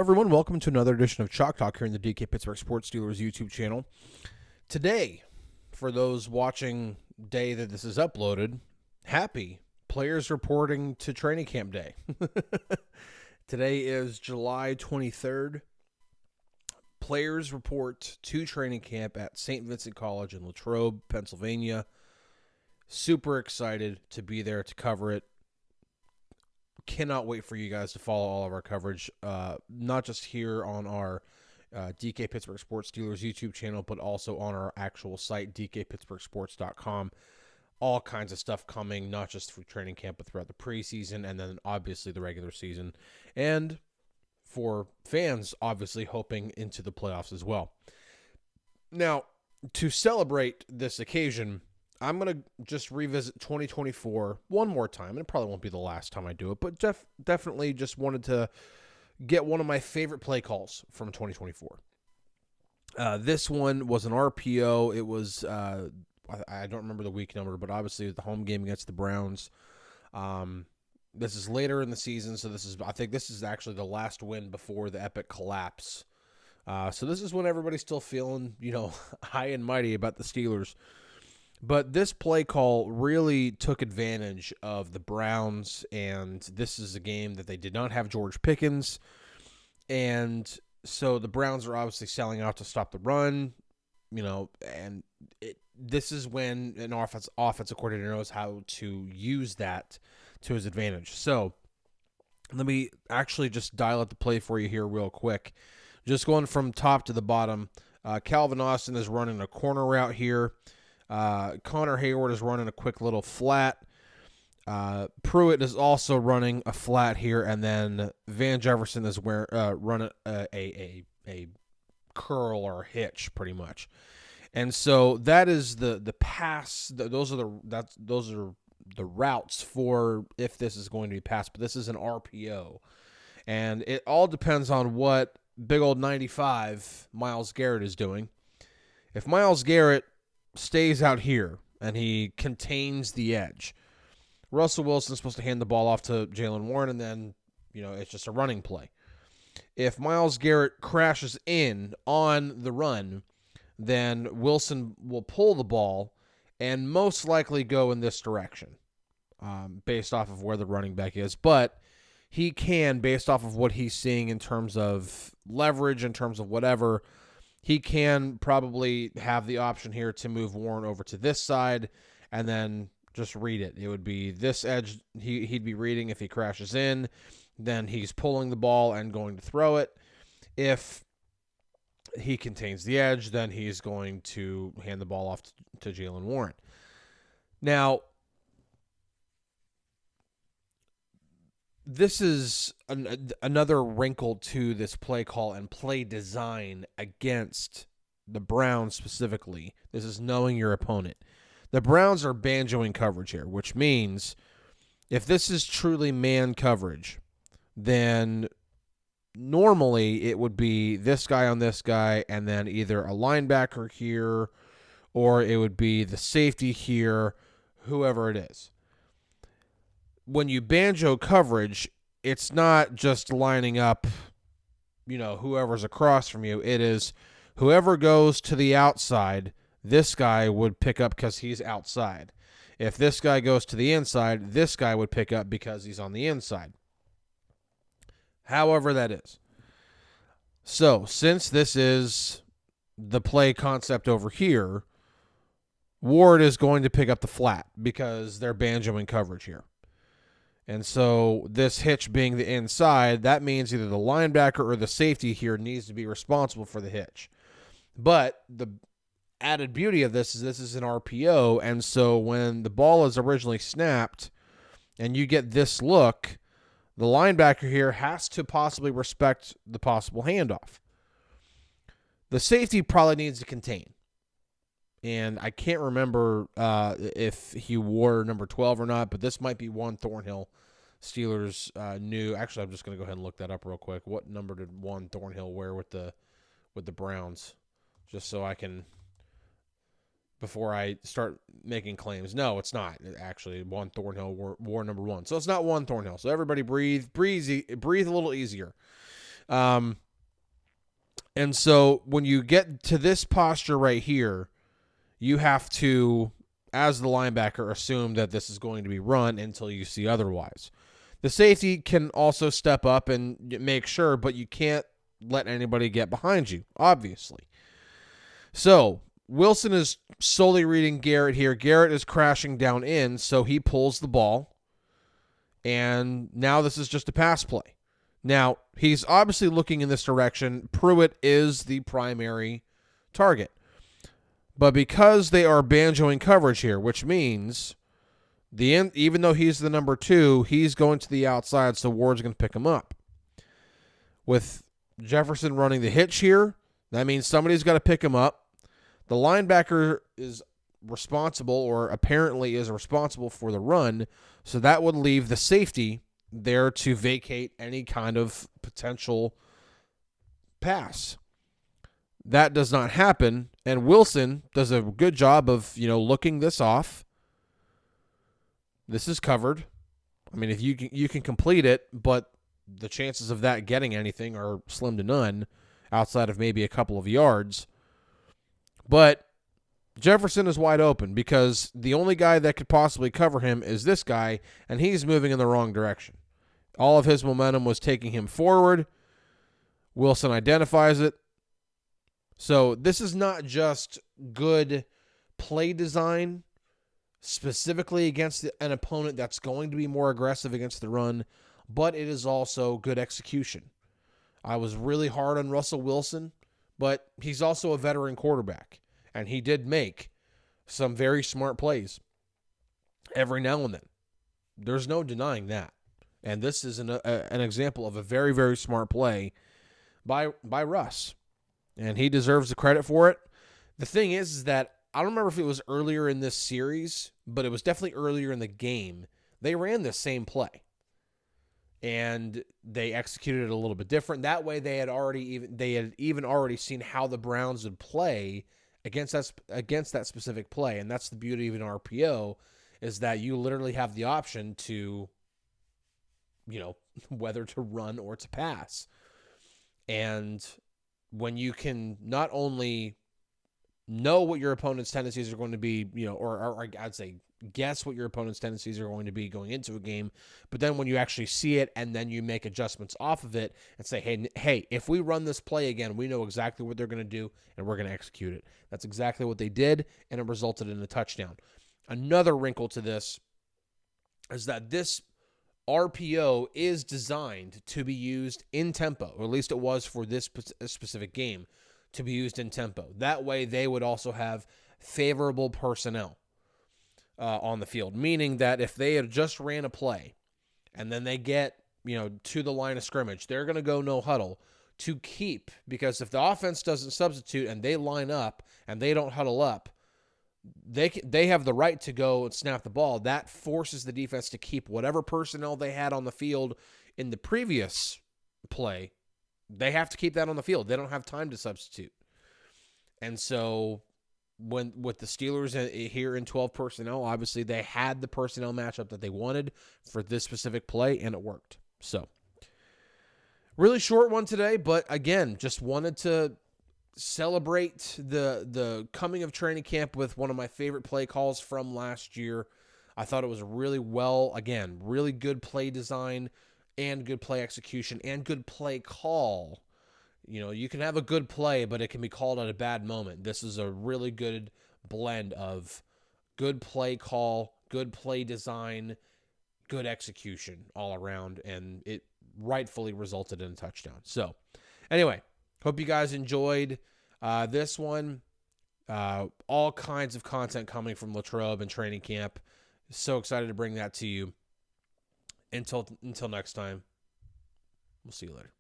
everyone. Welcome to another edition of Chalk Talk here in the DK Pittsburgh Sports Steelers YouTube channel. Today, for those watching day that this is uploaded, happy players reporting to training camp day. Today is July 23rd. Players report to training camp at St. Vincent College in Latrobe, Pennsylvania. Super excited to be there to cover it. Cannot wait for you guys to follow all of our coverage, not just here on our DK Pittsburgh Sports Steelers YouTube channel, but also on our actual site, dkpittsburghsports.com. All kinds of stuff coming, not just for training camp, but throughout the preseason, and then obviously the regular season. And for fans, obviously hoping into the playoffs as well. Now, to celebrate this occasion, I'm going to just revisit 2024 one more time, and it probably won't be the last time I do it, but definitely just wanted to get one of my favorite play calls from 2024. This one was an RPO. It was, I don't remember the week number, but obviously it was the home game against the Browns. This is later in the season, so I think this is actually the last win before the epic collapse. So this is when everybody's still feeling, high and mighty about the Steelers. But this play call really took advantage of the Browns, and this is a game that they did not have George Pickens. And so the Browns are obviously selling out to stop the run, and this is when an offensive coordinator knows how to use that to his advantage. So let me actually just dial up the play for you here real quick. Just going from top to the bottom, Calvin Austin is running a corner route here. Connor Hayward is running a quick little flat. Pruitt is also running a flat here, and then Van Jefferson is running a curl or a hitch, pretty much. And so that is the pass. Those are the routes for if this is going to be passed. But this is an RPO, and it all depends on what big old 95 Myles Garrett is doing. If Myles Garrett stays out here and he contains the edge, Russell Wilson is supposed to hand the ball off to Jaylen Warren, and then it's just a running play. If Myles Garrett crashes in on the run, then Wilson will pull the ball and most likely go in this direction, based off of where the running back is. But he can, based off of what he's seeing in terms of leverage, in terms of whatever, he can probably have the option here to move Warren over to this side and then just read it. It would be this edge he'd be reading if he crashes in. Then he's pulling the ball and going to throw it. If he contains the edge, then he's going to hand the ball off to Jaylen Warren. Now, this is another wrinkle to this play call and play design against the Browns specifically. This is knowing your opponent. The Browns are banjoing coverage here, which means if this is truly man coverage, then normally it would be this guy on this guy and then either a linebacker here or it would be the safety here, whoever it is. When you banjo coverage, it's not just lining up, whoever's across from you. It is whoever goes to the outside, this guy would pick up because he's outside. If this guy goes to the inside, this guy would pick up because he's on the inside. However that is. So, since this is the play concept over here, Ward is going to pick up the flat because they're banjoing coverage here. And so this hitch being the inside, that means either the linebacker or the safety here needs to be responsible for the hitch. But the added beauty of this is an RPO, and so when the ball is originally snapped and you get this look, the linebacker here has to possibly respect the possible handoff. The safety probably needs to contain. And I can't remember if he wore number 12 or not, but this might be Juan Thornhill. Steelers knew. Actually, I'm just going to go ahead and look that up real quick. What number did Juan Thornhill wear with the Browns? Just so I can, before I start making claims. No, it's not. Actually, Juan Thornhill wore number 1. So it's not Juan Thornhill. So everybody breathe a little easier. And so when you get to this posture right here, you have to, as the linebacker, assume that this is going to be run until you see otherwise. The safety can also step up and make sure, but you can't let anybody get behind you, obviously. So Wilson is solely reading Garrett here. Garrett is crashing down in, so he pulls the ball. And now this is just a pass play. Now, he's obviously looking in this direction. Pruitt is the primary target. But because they are banjoing coverage here, which means even though he's the number 2, he's going to the outside, so Ward's going to pick him up. With Jefferson running the hitch here, that means somebody's got to pick him up. The linebacker is responsible, or apparently is responsible for the run, so that would leave the safety there to vacate any kind of potential pass. That does not happen, and Wilson does a good job of, looking this off. This is covered. I mean, if you can complete it, but the chances of that getting anything are slim to none outside of maybe a couple of yards. But Jefferson is wide open because the only guy that could possibly cover him is this guy, and he's moving in the wrong direction. All of his momentum was taking him forward. Wilson identifies it. So this is not just good play design specifically against an opponent that's going to be more aggressive against the run, but it is also good execution. I was really hard on Russell Wilson, but he's also a veteran quarterback, and he did make some very smart plays every now and then. There's no denying that. And this is an example of a very, very smart play by Russ. And he deserves the credit for it. The thing is that I don't remember if it was earlier in this series, but it was definitely earlier in the game. They ran the same play. And they executed it a little bit different. That way they had even already seen how the Browns would play against that specific play. And that's the beauty of an RPO, is that you literally have the option to, whether to run or to pass. And when you can not only know what your opponent's tendencies are going to be, or I'd say guess what your opponent's tendencies are going to be going into a game, but then when you actually see it and then you make adjustments off of it and say, hey, if we run this play again, we know exactly what they're going to do and we're going to execute it. That's exactly what they did, and it resulted in a touchdown. Another wrinkle to this is that this RPO is designed to be used in tempo, or at least it was for this specific game, to be used in tempo. That way they would also have favorable personnel on the field, meaning that if they had just ran a play and then they get, to the line of scrimmage, they're going to go no huddle to keep, because if the offense doesn't substitute and they line up and they don't huddle up, they have the right to go and snap the ball. That forces the defense to keep whatever personnel they had on the field in the previous play. They have to keep that on the field. They don't have time to substitute. And so with the Steelers here in 12 personnel, obviously they had the personnel matchup that they wanted for this specific play, and it worked. So really short one today, but again, just wanted to celebrate the coming of training camp with one of my favorite play calls from last year. I thought it was really good play design and good play execution and good play call. You can have a good play, but it can be called at a bad moment. This is a really good blend of good play call, good play design, good execution all around, and it rightfully resulted in a touchdown. So anyway, hope you guys enjoyed this one. All kinds of content coming from Latrobe and training camp. So excited to bring that to you. Until next time, we'll see you later.